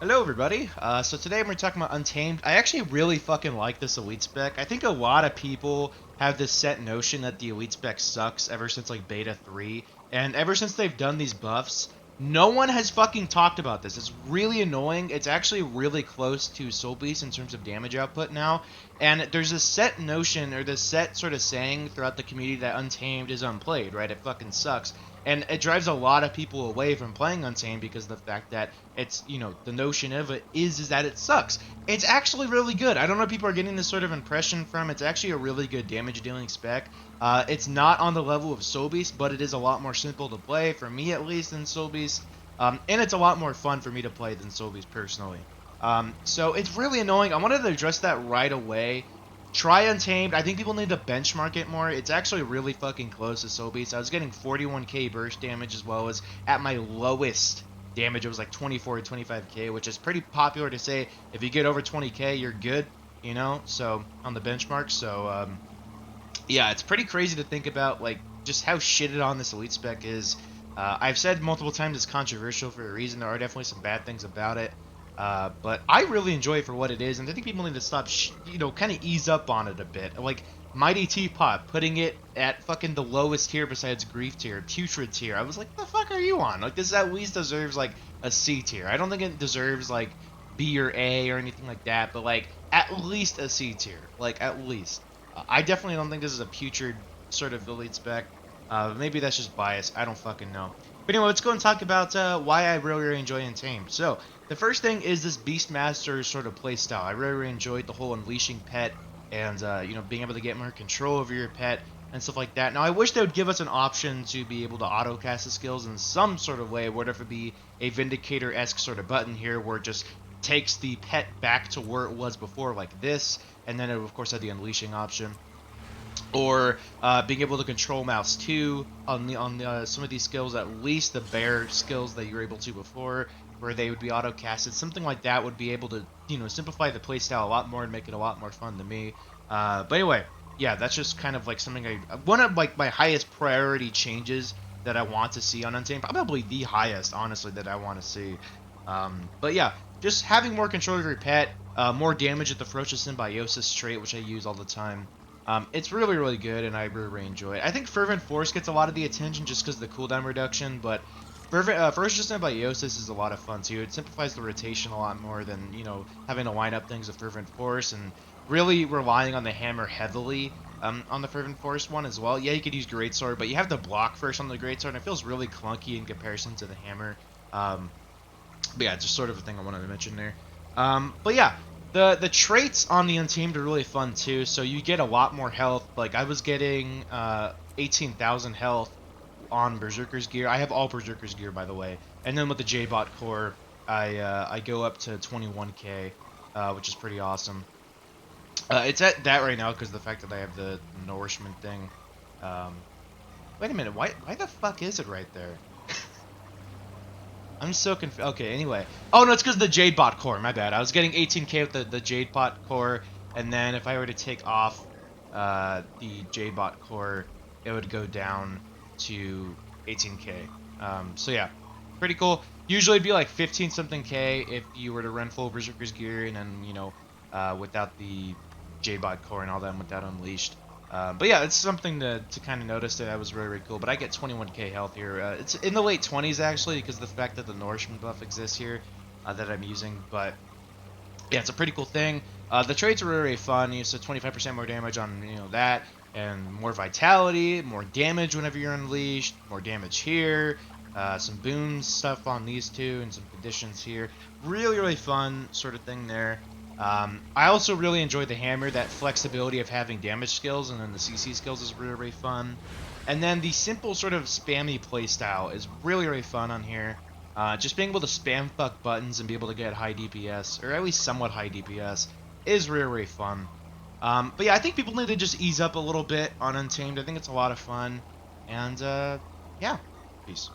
Hello everybody, so today we're talking about Untamed. I actually really fucking like this elite spec. I think a lot of people have this set notion that the elite spec sucks ever since like beta 3, and ever since they've done these buffs, no one has fucking talked about this. It's really annoying. It's actually really close to Soul Beast in terms of damage output now, and there's this set notion, or this set sort of saying throughout the community that Untamed is unplayed, right? It fucking sucks. And it drives a lot of people away from playing Untamed because of the fact that it's, the notion of it is that it sucks. It's actually really good. I don't know if people are getting this sort of impression from. It's actually a really good damage dealing spec. It's not on the level of Soul Beast, but it is a lot more simple to play, for me at least, than Soul Beast. And it's a lot more fun for me to play than Soul Beast personally. So it's really annoying. I wanted to address that right away. Try Untamed. I think people need to benchmark it more. It's actually really fucking close to Soul Beast. I was getting 41k burst damage as well as at my lowest damage. It was like 24 to 25k, which is pretty popular to say. If you get over 20k, you're good, so on the benchmark. So, yeah, it's pretty crazy to think about, like, just how shitted on this elite spec is. I've said multiple times it's controversial for a reason. There are definitely some bad things about it. But I really enjoy it for what it is, and I think people need to stop, kind of ease up on it a bit. Like, Mighty Teapot, putting it at fucking the lowest tier besides Grief tier, Putrid tier. I was like, the fuck are you on? Like, this at least deserves, like, a C tier. I don't think it deserves, like, B or A or anything like that, but, like, at least a C tier. Like, at least. I definitely don't think this is a Putrid sort of elite spec. Maybe that's just bias. I don't fucking know. But anyway, let's go and talk about why I really enjoy Untamed. So, the first thing is this Beastmaster sort of playstyle. I really enjoyed the whole unleashing pet and, being able to get more control over your pet and stuff like that. Now, I wish they would give us an option to be able to auto-cast the skills in some sort of way, whatever it be a Vindicator-esque sort of button here where it just takes the pet back to where it was before, like this, and then it, of course, had the unleashing option. Or being able to control mouse 2 on some of these skills, at least the bear skills that you were able to before, where they would be auto casted. Something like that would be able to simplify the playstyle a lot more and make it a lot more fun to me. But anyway, yeah, that's just kind of like something one of like my highest priority changes that I want to see on Untamed. Probably the highest, honestly, that I want to see. But yeah, just having more control of your pet, more damage at the Ferocious Symbiosis trait, which I use all the time. It's really, really good, and I really enjoy it. I think Fervent Force gets a lot of the attention just because of the cooldown reduction, but Ferocious Symbiosis is a lot of fun, too. It simplifies the rotation a lot more than, having to line up things with Fervent Force, and really relying on the hammer heavily on the Fervent Force one as well. Yeah, you could use Greatsword, but you have to block first on the Greatsword, and it feels really clunky in comparison to the hammer. But yeah, just sort of a thing I wanted to mention there. But yeah, the traits on the Untamed are really fun too. So you get a lot more health. Like I was getting 18,000 health on Berserker's gear. I have all Berserker's gear, by the way. And then with the J-Bot core, I go up to 21k, which is pretty awesome. It's at that right now because of the fact that I have the Nourishment thing. Wait a minute, why the fuck is it right there? I'm so confused. Okay, anyway. Oh, no, it's because of the Jade-Bot core. My bad. I was getting 18k with the Jade-Bot core, and then if I were to take off the Jade-Bot core, it would go down to 18k. So yeah, pretty cool. Usually it'd be like 15-something k if you were to run full Berserker's gear, and then, without the Jade-Bot core and all that, and without Unleashed. But yeah, it's something to kind of notice that was really, really cool. But I get 21k health here. It's in the late 20s, actually, because of the fact that the Nourishment buff exists here that I'm using. But yeah, it's a pretty cool thing. The traits are really, really fun. So 25% more damage on, that. And more vitality, more damage whenever you're unleashed. More damage here. Some boon stuff on these two, and some conditions here. Really, really fun sort of thing there. I also really enjoy the hammer. That flexibility of having damage skills and then the CC skills is really, really fun. And then the simple sort of spammy playstyle is really, really fun on here. Just being able to spam fuck buttons and be able to get high DPS, or at least somewhat high DPS, is really, really fun. But yeah, I think people need to just ease up a little bit on Untamed. I think it's a lot of fun. And, yeah. Peace.